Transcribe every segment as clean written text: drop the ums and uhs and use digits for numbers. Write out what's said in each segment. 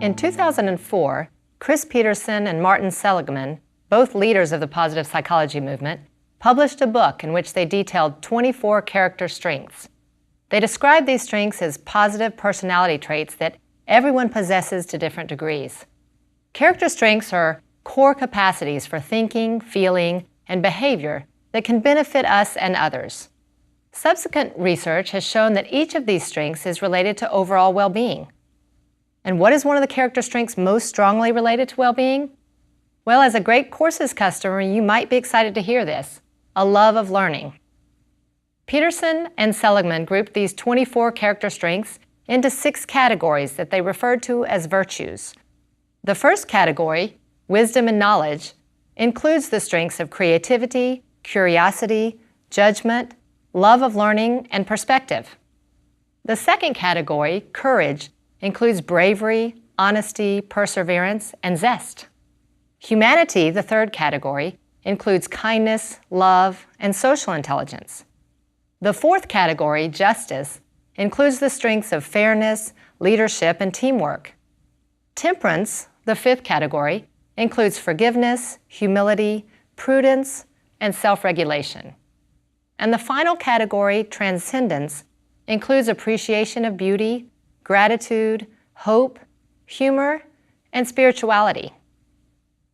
In 2004, Chris Peterson and Martin Seligman, both leaders of the positive psychology movement, published a book in which they detailed 24 character strengths. They described these strengths as positive personality traits that everyone possesses to different degrees. Character strengths are core capacities for thinking, feeling, and behavior that can benefit us and others. Subsequent research has shown that each of these strengths is related to overall well-being. And what is one of the character strengths most strongly related to well-being? Well, as a great courses customer, you might be excited to hear this: a love of learning. Peterson and Seligman grouped these 24 character strengths into 6 categories that they referred to as virtues. The first category, wisdom and knowledge, includes the strengths of creativity, curiosity, judgment, love of learning, and perspective. The second category, courage, includes bravery, honesty, perseverance, and zest. Humanity, the third category, includes kindness, love, and social intelligence. The fourth category, justice, includes the strengths of fairness, leadership, and teamwork. Temperance, the fifth category, includes forgiveness, humility, prudence, and self-regulation. And the final category, transcendence, includes appreciation of beauty, gratitude, hope, humor, and spirituality.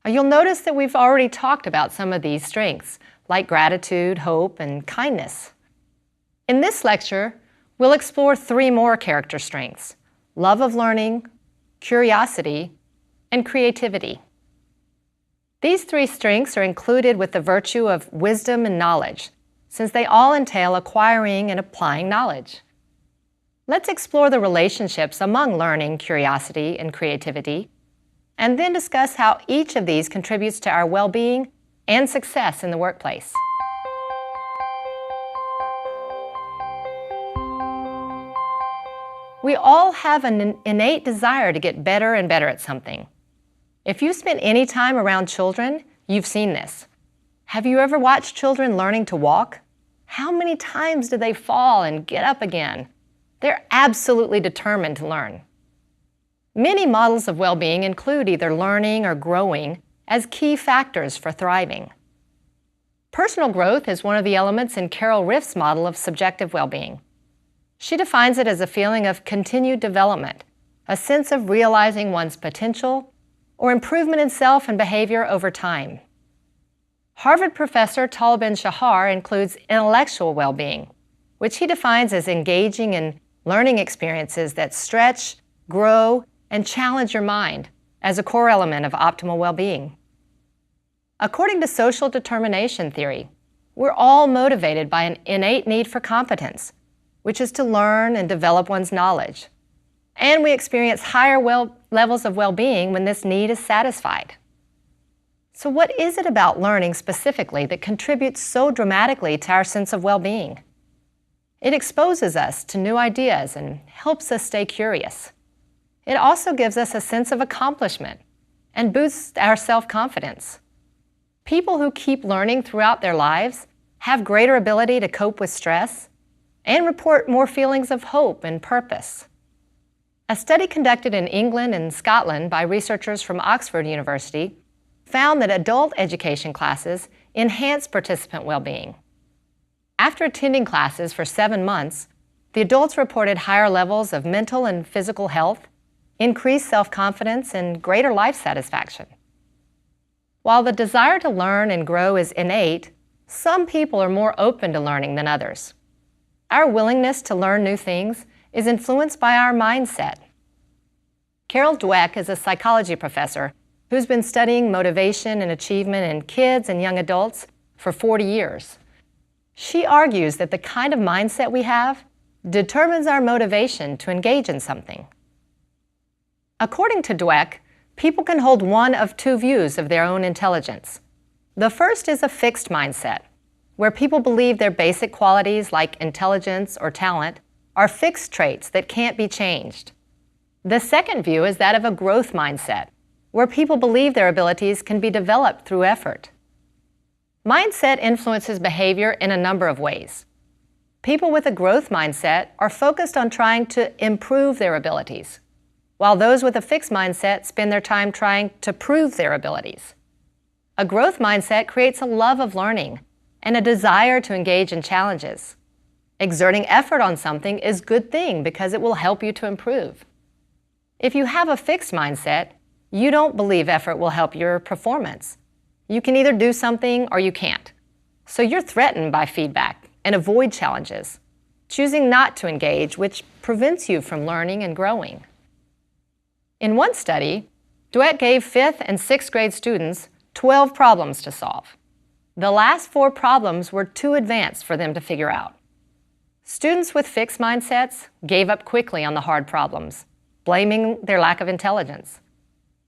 You'll notice that we've already talked about some of these strengths, like gratitude, hope, and kindness. In this lecture, we'll explore 3 more character strengths: love of learning, curiosity, and creativity. These 3 strengths are included with the virtue of wisdom and knowledge, since they all entail acquiring and applying knowledge. Let's explore the relationships among learning, curiosity, and creativity, and then discuss how each of these contributes to our well-being and success in the workplace. We all have an innate desire to get better and better at something. If you've spent any time around children, you've seen this. Have you ever watched children learning to walk? How many times do they fall and get up again? They're absolutely determined to learn. Many models of well-being include either learning or growing as key factors for thriving. Personal growth is one of the elements in Carol Riff's model of subjective well-being. She defines it as a feeling of continued development, a sense of realizing one's potential, or improvement in self and behavior over time. Harvard professor Tal Ben-Shahar includes intellectual well-being, which he defines as engaging in learning experiences that stretch, grow, and challenge your mind as a core element of optimal well-being. According to social determination theory, we're all motivated by an innate need for competence, which is to learn and develop one's knowledge. And we experience higher levels of well-being when this need is satisfied. So what is it about learning specifically that contributes so dramatically to our sense of well-being? It exposes us to new ideas and helps us stay curious. It also gives us a sense of accomplishment and boosts our self-confidence. People who keep learning throughout their lives have greater ability to cope with stress and report more feelings of hope and purpose. A study conducted in England and Scotland by researchers from Oxford University found that adult education classes enhance participant well-being. After attending classes for 7 months, the adults reported higher levels of mental and physical health, increased self-confidence, and greater life satisfaction. While the desire to learn and grow is innate, some people are more open to learning than others. Our willingness to learn new things is influenced by our mindset. Carol Dweck is a psychology professor who's been studying motivation and achievement in kids and young adults for 40 years. She argues that the kind of mindset we have determines our motivation to engage in something. According to Dweck, people can hold one of 2 views of their own intelligence. The first is a fixed mindset, where people believe their basic qualities like intelligence or talent are fixed traits that can't be changed. The second view is that of a growth mindset, where people believe their abilities can be developed through effort. Mindset influences behavior in a number of ways. People with a growth mindset are focused on trying to improve their abilities, while those with a fixed mindset spend their time trying to prove their abilities. A growth mindset creates a love of learning and a desire to engage in challenges. Exerting effort on something is a good thing because it will help you to improve. If you have a fixed mindset, you don't believe effort will help your performance. You can either do something or you can't. So you're threatened by feedback and avoid challenges, choosing not to engage, which prevents you from learning and growing. In one study, Duet gave 5th and 6th grade students 12 problems to solve. The last 4 problems were too advanced for them to figure out. Students with fixed mindsets gave up quickly on the hard problems, blaming their lack of intelligence.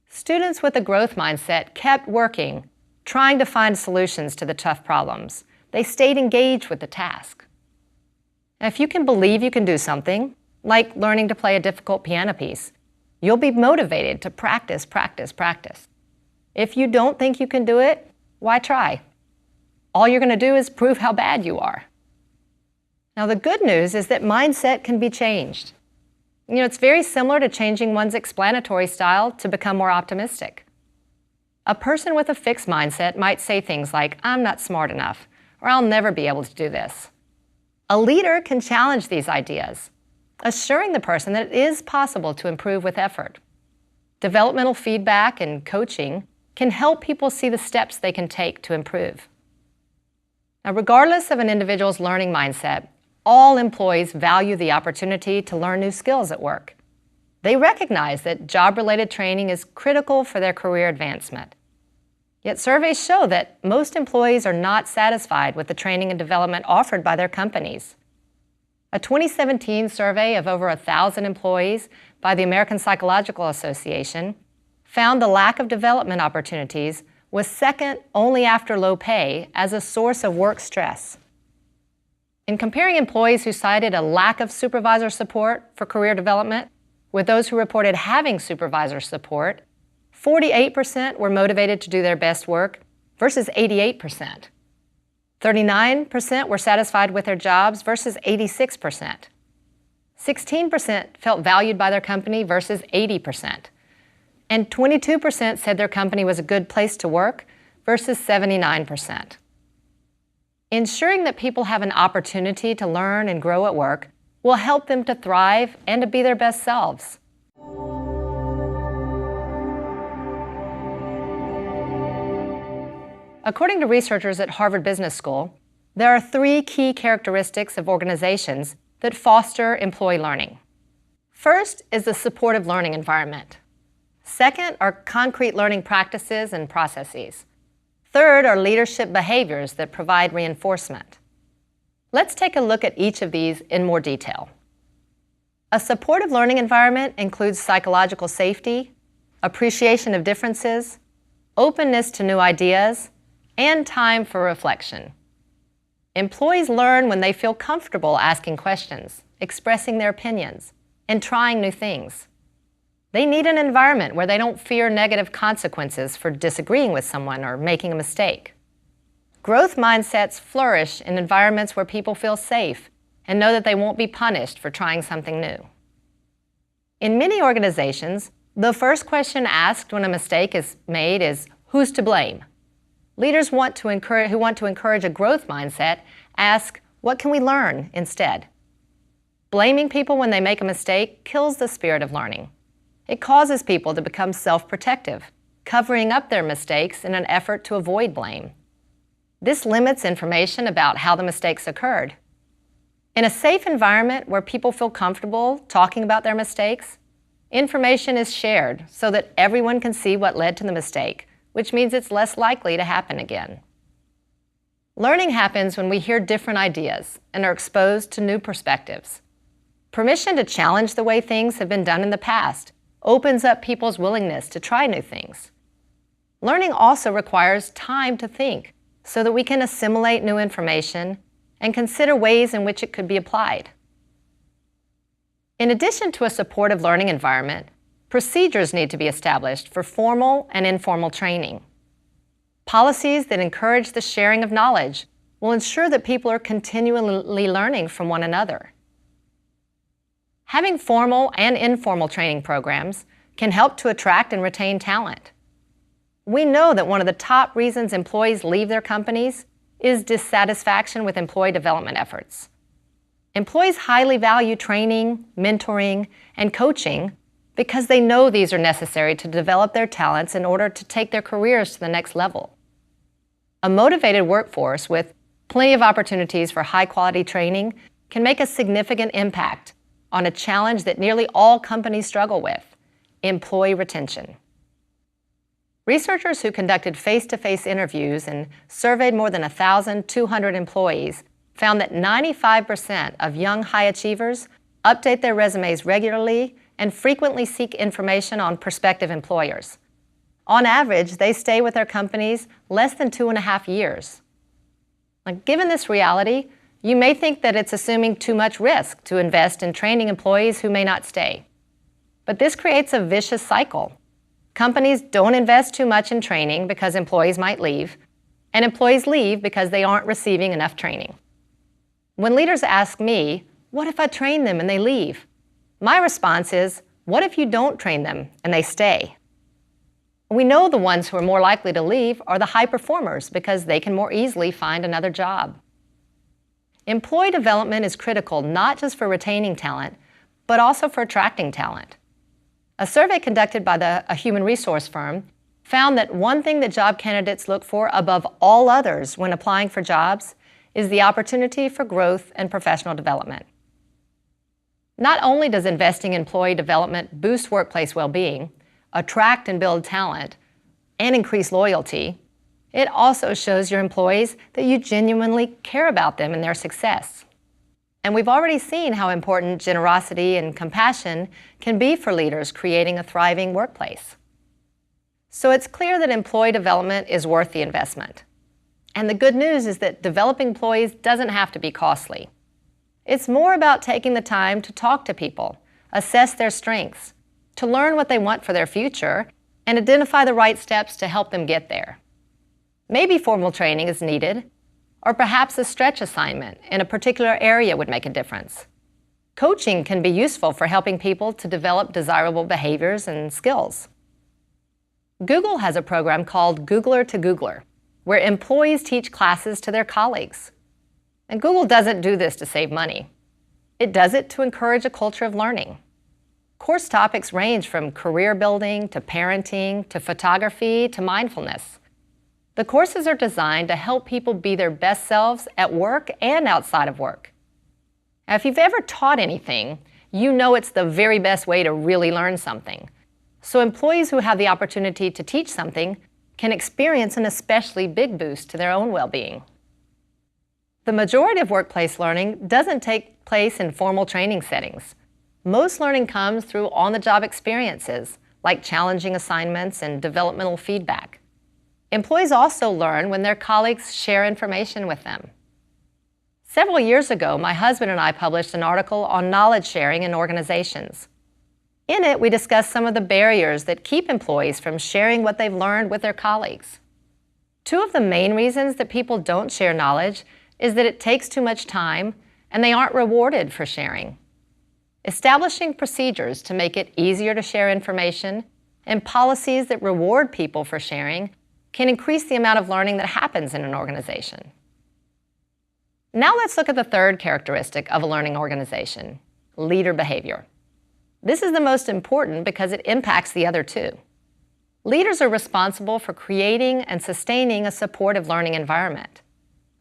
Students with a growth mindset kept working, trying to find solutions to the tough problems. They stayed engaged with the task. Now, if you can believe you can do something, like learning to play a difficult piano piece, you'll be motivated to practice, practice, practice. If you don't think you can do it, why try? All you're going to do is prove how bad you are. Now, the good news is that mindset can be changed. It's very similar to changing one's explanatory style to become more optimistic. A person with a fixed mindset might say things like, "I'm not smart enough," or "I'll never be able to do this." A leader can challenge these ideas, assuring the person that it is possible to improve with effort. Developmental feedback and coaching can help people see the steps they can take to improve. Now, regardless of an individual's learning mindset, all employees value the opportunity to learn new skills at work. They recognize that job-related training is critical for their career advancement. Yet surveys show that most employees are not satisfied with the training and development offered by their companies. A 2017 survey of over 1,000 employees by the American Psychological Association found the lack of development opportunities was second only after low pay as a source of work stress. In comparing employees who cited a lack of supervisor support for career development with those who reported having supervisor support, 48% were motivated to do their best work versus 88%. 39% were satisfied with their jobs versus 86%. 16% felt valued by their company versus 80%. And 22% said their company was a good place to work versus 79%. Ensuring that people have an opportunity to learn and grow at work will help them to thrive and to be their best selves. According to researchers at Harvard Business School, there are 3 key characteristics of organizations that foster employee learning. First is the supportive learning environment. Second are concrete learning practices and processes. Third are leadership behaviors that provide reinforcement. Let's take a look at each of these in more detail. A supportive learning environment includes psychological safety, appreciation of differences, openness to new ideas, and time for reflection. Employees learn when they feel comfortable asking questions, expressing their opinions, and trying new things. They need an environment where they don't fear negative consequences for disagreeing with someone or making a mistake. Growth mindsets flourish in environments where people feel safe and know that they won't be punished for trying something new. In many organizations, the first question asked when a mistake is made is, "Who's to blame?" Leaders who want to encourage a growth mindset ask, "What can we learn instead?" Blaming people when they make a mistake kills the spirit of learning. It causes people to become self-protective, covering up their mistakes in an effort to avoid blame. This limits information about how the mistakes occurred. In a safe environment where people feel comfortable talking about their mistakes, information is shared so that everyone can see what led to the mistake, which means it's less likely to happen again. Learning happens when we hear different ideas and are exposed to new perspectives. Permission to challenge the way things have been done in the past opens up people's willingness to try new things. Learning also requires time to think so that we can assimilate new information and consider ways in which it could be applied. In addition to a supportive learning environment, procedures need to be established for formal and informal training. Policies that encourage the sharing of knowledge will ensure that people are continually learning from one another. Having formal and informal training programs can help to attract and retain talent. We know that one of the top reasons employees leave their companies is dissatisfaction with employee development efforts. Employees highly value training, mentoring, and coaching because they know these are necessary to develop their talents in order to take their careers to the next level. A motivated workforce with plenty of opportunities for high-quality training can make a significant impact on a challenge that nearly all companies struggle with: employee retention. Researchers who conducted face-to-face interviews and surveyed more than 1,200 employees found that 95% of young high achievers update their resumes regularly and frequently seek information on prospective employers. On average, they stay with their companies less than 2.5 years. Now, given this reality, you may think that it's assuming too much risk to invest in training employees who may not stay. But this creates a vicious cycle. Companies don't invest too much in training because employees might leave, and employees leave because they aren't receiving enough training. When leaders ask me, "What if I train them and they leave?" my response is, "What if you don't train them and they stay?" We know the ones who are more likely to leave are the high performers because they can more easily find another job. Employee development is critical not just for retaining talent, but also for attracting talent. A survey conducted by a human resource firm found that one thing that job candidates look for above all others when applying for jobs is the opportunity for growth and professional development. Not only does investing in employee development boost workplace well-being, attract and build talent, and increase loyalty, it also shows your employees that you genuinely care about them and their success. And we've already seen how important generosity and compassion can be for leaders creating a thriving workplace. So it's clear that employee development is worth the investment. And the good news is that developing employees doesn't have to be costly. It's more about taking the time to talk to people, assess their strengths, to learn what they want for their future, and identify the right steps to help them get there. Maybe formal training is needed, or perhaps a stretch assignment in a particular area would make a difference. Coaching can be useful for helping people to develop desirable behaviors and skills. Google has a program called Googler to Googler, where employees teach classes to their colleagues. And Google doesn't do this to save money. It does it to encourage a culture of learning. Course topics range from career building to parenting to photography to mindfulness. The courses are designed to help people be their best selves at work and outside of work. Now, if you've ever taught anything, you know it's the very best way to really learn something. So employees who have the opportunity to teach something can experience an especially big boost to their own well-being. The majority of workplace learning doesn't take place in formal training settings. Most learning comes through on-the-job experiences, like challenging assignments and developmental feedback. Employees also learn when their colleagues share information with them. Several years ago, my husband and I published an article on knowledge sharing in organizations. In it, we discussed some of the barriers that keep employees from sharing what they've learned with their colleagues. Two of the main reasons that people don't share knowledge is that it takes too much time and they aren't rewarded for sharing. Establishing procedures to make it easier to share information and policies that reward people for sharing can increase the amount of learning that happens in an organization. Now let's look at the third characteristic of a learning organization: leader behavior. This is the most important because it impacts the other two. Leaders are responsible for creating and sustaining a supportive learning environment.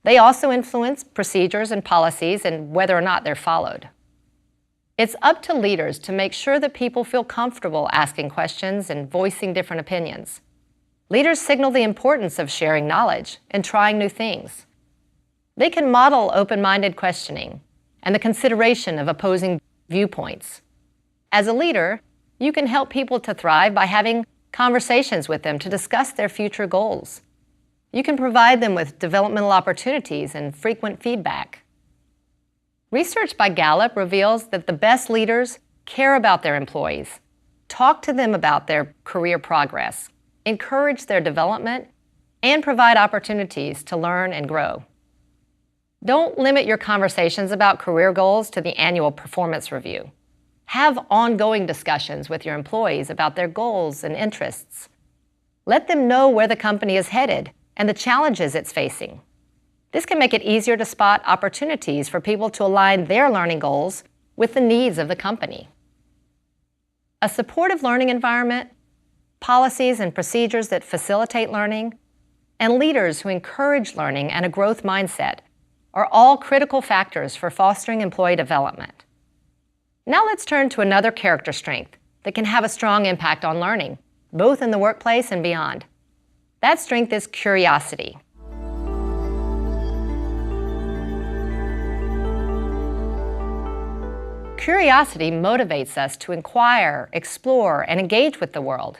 They also influence procedures and policies and whether or not they're followed. It's up to leaders to make sure that people feel comfortable asking questions and voicing different opinions. Leaders signal the importance of sharing knowledge and trying new things. They can model open-minded questioning and the consideration of opposing viewpoints. As a leader, you can help people to thrive by having conversations with them to discuss their future goals. You can provide them with developmental opportunities and frequent feedback. Research by Gallup reveals that the best leaders care about their employees, talk to them about their career progress, encourage their development, and provide opportunities to learn and grow. Don't limit your conversations about career goals to the annual performance review. Have ongoing discussions with your employees about their goals and interests. Let them know where the company is headed and the challenges it's facing. This can make it easier to spot opportunities for people to align their learning goals with the needs of the company. A supportive learning environment, policies and procedures that facilitate learning, and leaders who encourage learning and a growth mindset are all critical factors for fostering employee development. Now let's turn to another character strength that can have a strong impact on learning, both in the workplace and beyond. That strength is curiosity. Curiosity motivates us to inquire, explore, and engage with the world.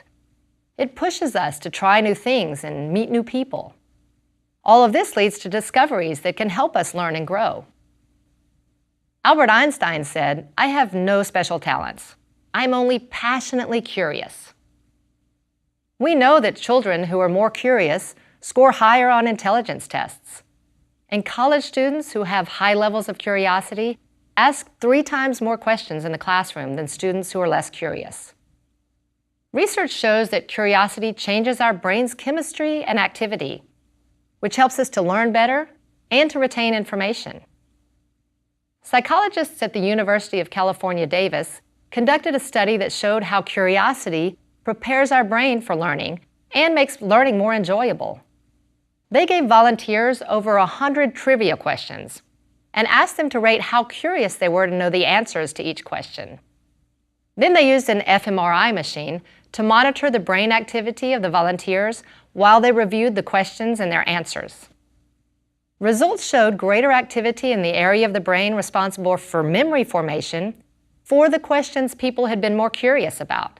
It pushes us to try new things and meet new people. All of this leads to discoveries that can help us learn and grow. Albert Einstein said, "I have no special talents. I'm only passionately curious." We know that children who are more curious score higher on intelligence tests. And college students who have high levels of curiosity ask 3 times more questions in the classroom than students who are less curious. Research shows that curiosity changes our brain's chemistry and activity, which helps us to learn better and to retain information. Psychologists at the University of California, Davis conducted a study that showed how curiosity prepares our brain for learning and makes learning more enjoyable. They gave volunteers over 100 trivia questions and asked them to rate how curious they were to know the answers to each question. Then they used an fMRI machine to monitor the brain activity of the volunteers while they reviewed the questions and their answers. Results showed greater activity in the area of the brain responsible for memory formation for the questions people had been more curious about.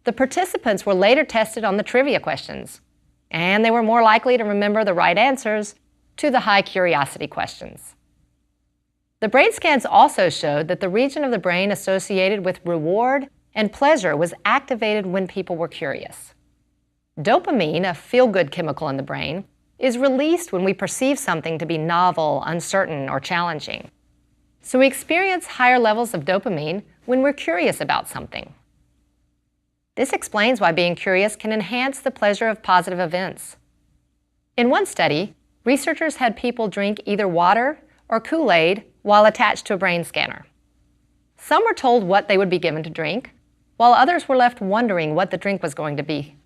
The participants were later tested on the trivia questions, and they were more likely to remember the right answers to the high curiosity questions. The brain scans also showed that the region of the brain associated with reward and pleasure was activated when people were curious. Dopamine, a feel-good chemical in the brain, is released when we perceive something to be novel, uncertain, or challenging. So we experience higher levels of dopamine when we're curious about something. This explains why being curious can enhance the pleasure of positive events. In one study, researchers had people drink either water or Kool-Aid while attached to a brain scanner. Some were told what they would be given to drink, while others were left wondering what the drink was going to be.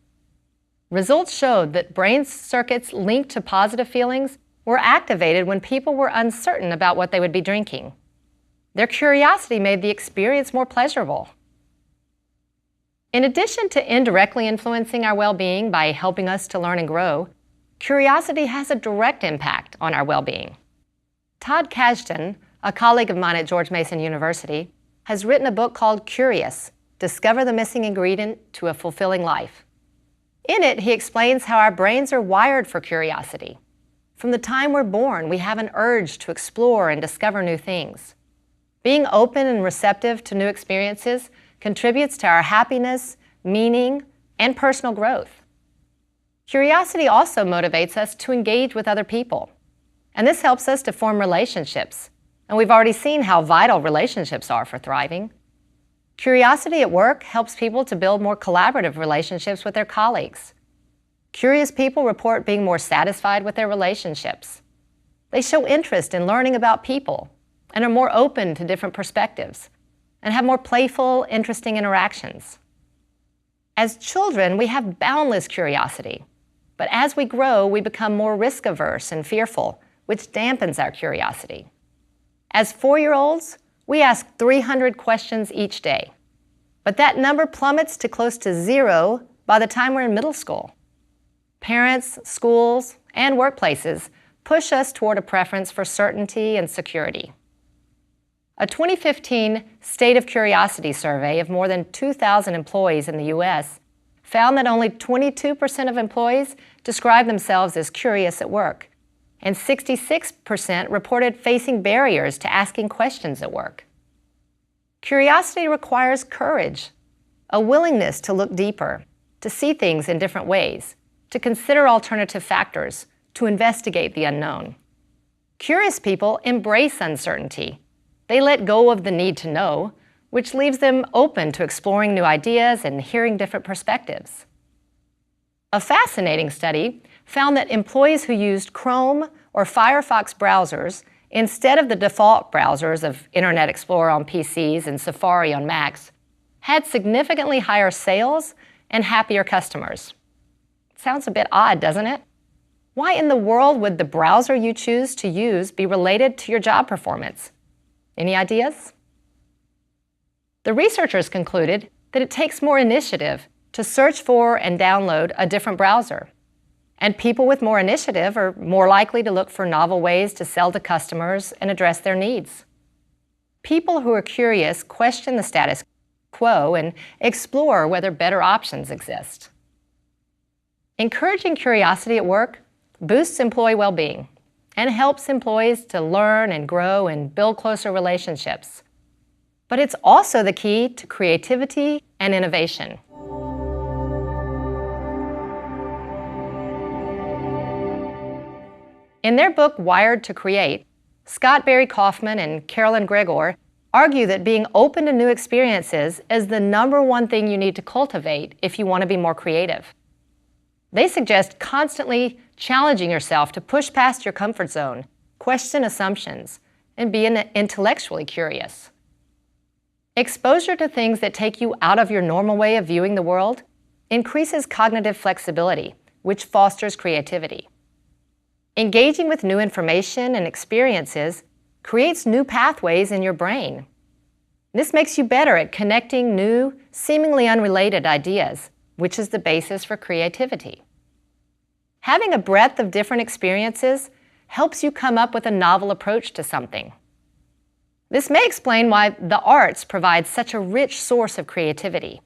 Results showed that brain circuits linked to positive feelings were activated when people were uncertain about what they would be drinking. Their curiosity made the experience more pleasurable. In addition to indirectly influencing our well-being by helping us to learn and grow, curiosity has a direct impact on our well-being. Todd Kashdan, a colleague of mine at George Mason University, has written a book called Curious: Discover the Missing Ingredient to a Fulfilling Life. In it, he explains how our brains are wired for curiosity. From the time we're born, we have an urge to explore and discover new things. Being open and receptive to new experiences contributes to our happiness, meaning, and personal growth. Curiosity also motivates us to engage with other people, and this helps us to form relationships, and we've already seen how vital relationships are for thriving. Curiosity at work helps people to build more collaborative relationships with their colleagues. Curious people report being more satisfied with their relationships. They show interest in learning about people and are more open to different perspectives and have more playful, interesting interactions. As children, we have boundless curiosity, but as we grow, we become more risk-averse and fearful, which dampens our curiosity. As 4-year-olds, we ask 300 questions each day, but that number plummets to close to 0 by the time we're in middle school. Parents, schools, and workplaces push us toward a preference for certainty and security. A 2015 State of Curiosity survey of more than 2,000 employees in the U.S. found that only 22% of employees describe themselves as curious at work, and 66% reported facing barriers to asking questions at work. Curiosity requires courage, a willingness to look deeper, to see things in different ways, to consider alternative factors, to investigate the unknown. Curious people embrace uncertainty. They let go of the need to know, which leaves them open to exploring new ideas and hearing different perspectives. A fascinating study found that employees who used Chrome or Firefox browsers instead of the default browsers of Internet Explorer on PCs and Safari on Macs had significantly higher sales and happier customers. Sounds a bit odd, doesn't it? Why in the world would the browser you choose to use be related to your job performance? Any ideas? The researchers concluded that it takes more initiative to search for and download a different browser. And people with more initiative are more likely to look for novel ways to sell to customers and address their needs. People who are curious question the status quo and explore whether better options exist. Encouraging curiosity at work boosts employee well-being and helps employees to learn and grow and build closer relationships. But it's also the key to creativity and innovation. In their book, Wired to Create, Scott Barry Kaufman and Carolyn Gregor argue that being open to new experiences is the #1 thing you need to cultivate if you want to be more creative. They suggest constantly challenging yourself to push past your comfort zone, question assumptions, and be intellectually curious. Exposure to things that take you out of your normal way of viewing the world increases cognitive flexibility, which fosters creativity. Engaging with new information and experiences creates new pathways in your brain. This makes you better at connecting new, seemingly unrelated ideas, which is the basis for creativity. Having a breadth of different experiences helps you come up with a novel approach to something. This may explain why the arts provide such a rich source of creativity.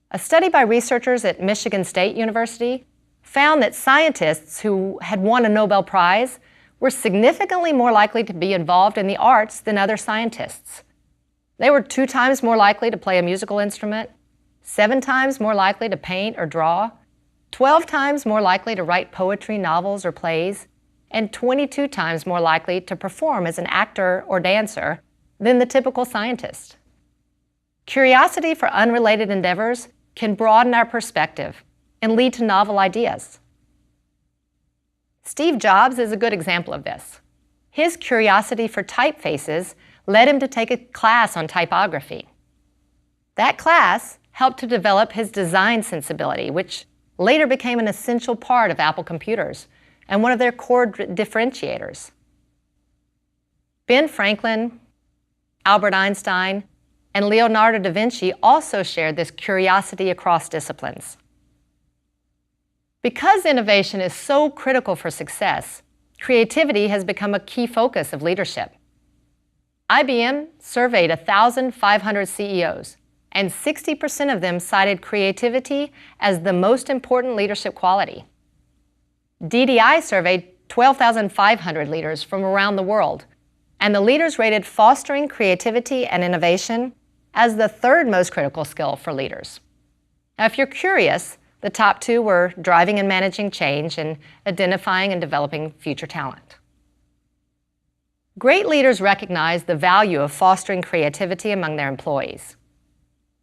A study by researchers at Michigan State University found that scientists who had won a Nobel Prize were significantly more likely to be involved in the arts than other scientists. They were 2 times more likely to play a musical instrument, 7 times more likely to paint or draw, 12 times more likely to write poetry, novels, or plays, and 22 times more likely to perform as an actor or dancer than the typical scientist. Curiosity for unrelated endeavors can broaden our perspective and lead to novel ideas. Steve Jobs is a good example of this. His curiosity for typefaces led him to take a class on typography. That class helped to develop his design sensibility, which later became an essential part of Apple computers and one of their core differentiators. Ben Franklin, Albert Einstein, and Leonardo da Vinci also shared this curiosity across disciplines. Because innovation is so critical for success, creativity has become a key focus of leadership. IBM surveyed 1,500 CEOs, and 60% of them cited creativity as the most important leadership quality. DDI surveyed 12,500 leaders from around the world, and the leaders rated fostering creativity and innovation as the 3rd most critical skill for leaders. Now, if you're curious, the top 2 were driving and managing change and identifying and developing future talent. Great leaders recognize the value of fostering creativity among their employees.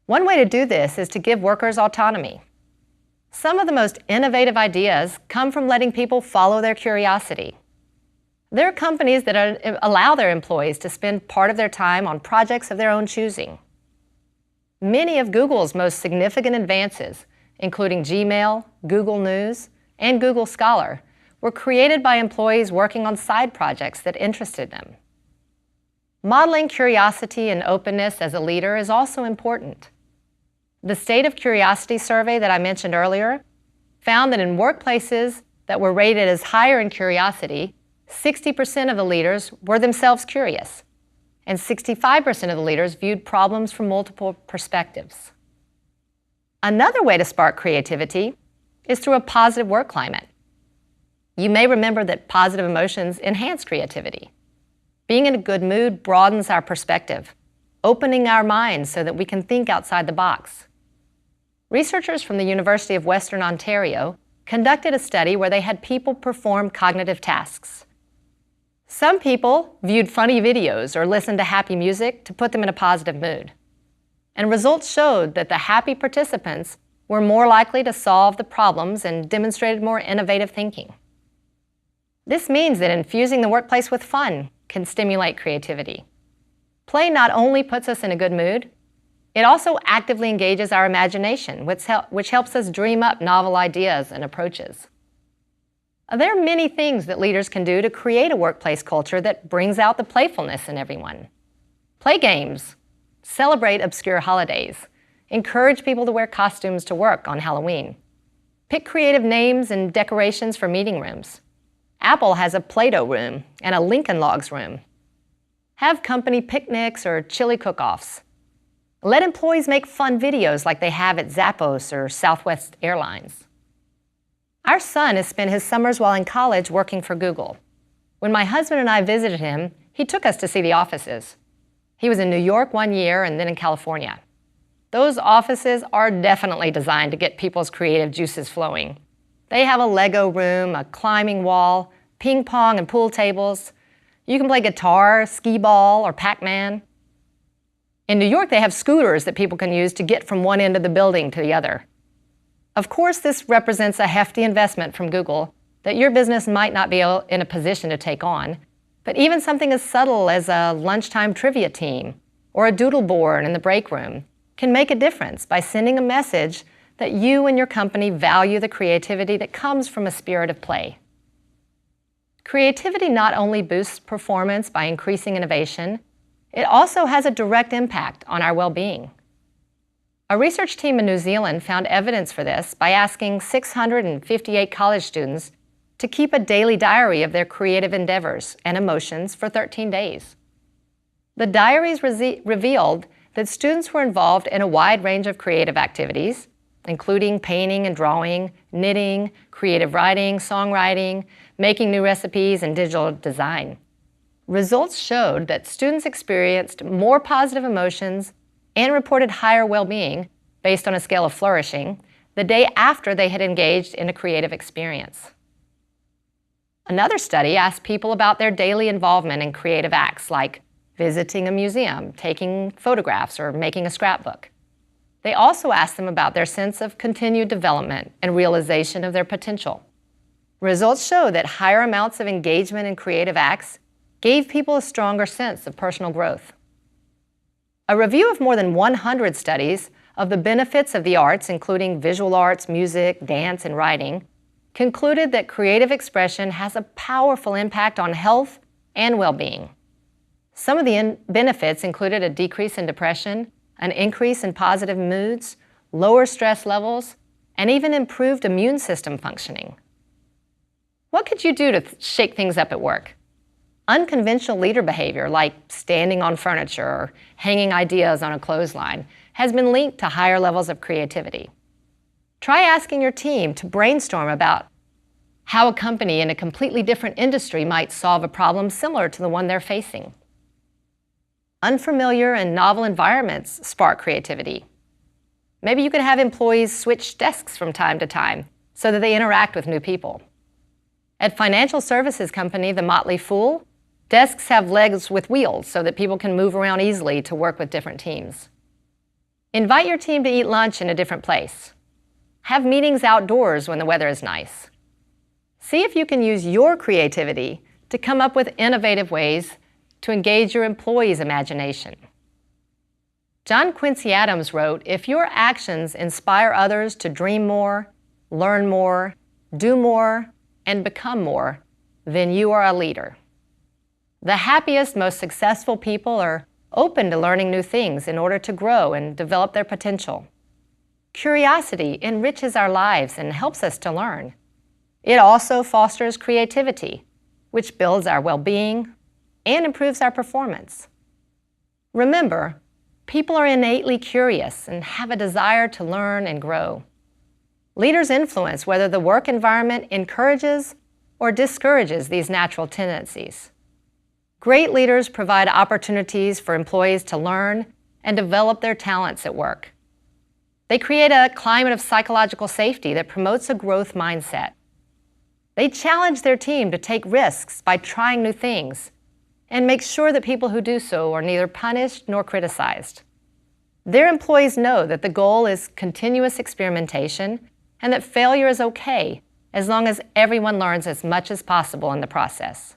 One way to do this is to give workers autonomy. Some of the most innovative ideas come from letting people follow their curiosity. There are companies that allow their employees to spend part of their time on projects of their own choosing. Many of Google's most significant advances, including Gmail, Google News, and Google Scholar, were created by employees working on side projects that interested them. Modeling curiosity and openness as a leader is also important. The State of Curiosity survey that I mentioned earlier found that in workplaces that were rated as higher in curiosity, 60% of the leaders were themselves curious, and 65% of the leaders viewed problems from multiple perspectives. Another way to spark creativity is through a positive work climate. You may remember that positive emotions enhance creativity. Being in a good mood broadens our perspective, opening our minds so that we can think outside the box. Researchers from the University of Western Ontario conducted a study where they had people perform cognitive tasks. Some people viewed funny videos or listened to happy music to put them in a positive mood. And results showed that the happy participants were more likely to solve the problems and demonstrated more innovative thinking. This means that infusing the workplace with fun can stimulate creativity. Play not only puts us in a good mood, it also actively engages our imagination, which helps us dream up novel ideas and approaches. There are many things that leaders can do to create a workplace culture that brings out the playfulness in everyone. Play games, celebrate obscure holidays, encourage people to wear costumes to work on Halloween, pick creative names and decorations for meeting rooms. Apple has a Play-Doh room and a Lincoln Logs room. Have company picnics or chili cook-offs. Let employees make fun videos like they have at Zappos or Southwest Airlines. Our son has spent his summers while in college working for Google. When my husband and I visited him, he took us to see the offices. He was in New York one year and then in California. Those offices are definitely designed to get people's creative juices flowing. They have a Lego room, a climbing wall, ping pong and pool tables. You can play guitar, skee ball, or Pac-Man. In New York, they have scooters that people can use to get from one end of the building to the other. Of course, this represents a hefty investment from Google that your business might not be in a position to take on, but even something as subtle as a lunchtime trivia team or a doodle board in the break room can make a difference by sending a message that you and your company value the creativity that comes from a spirit of play. Creativity not only boosts performance by increasing innovation, it also has a direct impact on our well-being. A research team in New Zealand found evidence for this by asking 658 college students to keep a daily diary of their creative endeavors and emotions for 13 days. The diaries revealed that students were involved in a wide range of creative activities, including painting and drawing, knitting, creative writing, songwriting, making new recipes, and digital design. Results showed that students experienced more positive emotions and reported higher well-being based on a scale of flourishing the day after they had engaged in a creative experience. Another study asked people about their daily involvement in creative acts like visiting a museum, taking photographs, or making a scrapbook. They also asked them about their sense of continued development and realization of their potential. Results show that higher amounts of engagement in creative acts gave people a stronger sense of personal growth. A review of more than 100 studies of the benefits of the arts, including visual arts, music, dance, and writing, concluded that creative expression has a powerful impact on health and well-being. Some of the benefits included a decrease in depression, an increase in positive moods, lower stress levels, and even improved immune system functioning. What could you do to shake things up at work? Unconventional leader behavior, like standing on furniture or hanging ideas on a clothesline, has been linked to higher levels of creativity. Try asking your team to brainstorm about how a company in a completely different industry might solve a problem similar to the one they're facing. Unfamiliar and novel environments spark creativity. Maybe you could have employees switch desks from time to time so that they interact with new people. At financial services company The Motley Fool, desks have legs with wheels so that people can move around easily to work with different teams. Invite your team to eat lunch in a different place. Have meetings outdoors when the weather is nice. See if you can use your creativity to come up with innovative ways to engage your employees' imagination. John Quincy Adams wrote, "If your actions inspire others to dream more, learn more, do more, and become more, then you are a leader." The happiest, most successful people are open to learning new things in order to grow and develop their potential. Curiosity enriches our lives and helps us to learn. It also fosters creativity, which builds our well-being and improves our performance. Remember, people are innately curious and have a desire to learn and grow. Leaders influence whether the work environment encourages or discourages these natural tendencies. Great leaders provide opportunities for employees to learn and develop their talents at work. They create a climate of psychological safety that promotes a growth mindset. They challenge their team to take risks by trying new things and make sure that people who do so are neither punished nor criticized. Their employees know that the goal is continuous experimentation and that failure is okay as long as everyone learns as much as possible in the process.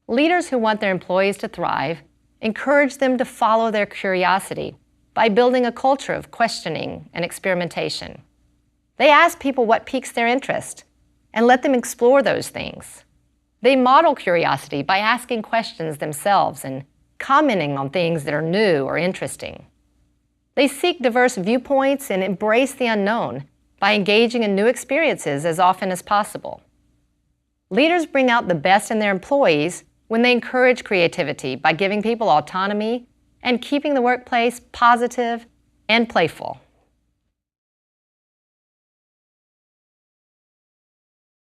Leaders who want their employees to thrive encourage them to follow their curiosity by building a culture of questioning and experimentation. They ask people what piques their interest and let them explore those things. They model curiosity by asking questions themselves and commenting on things that are new or interesting. They seek diverse viewpoints and embrace the unknown by engaging in new experiences as often as possible. Leaders bring out the best in their employees when they encourage creativity by giving people autonomy and keeping the workplace positive and playful.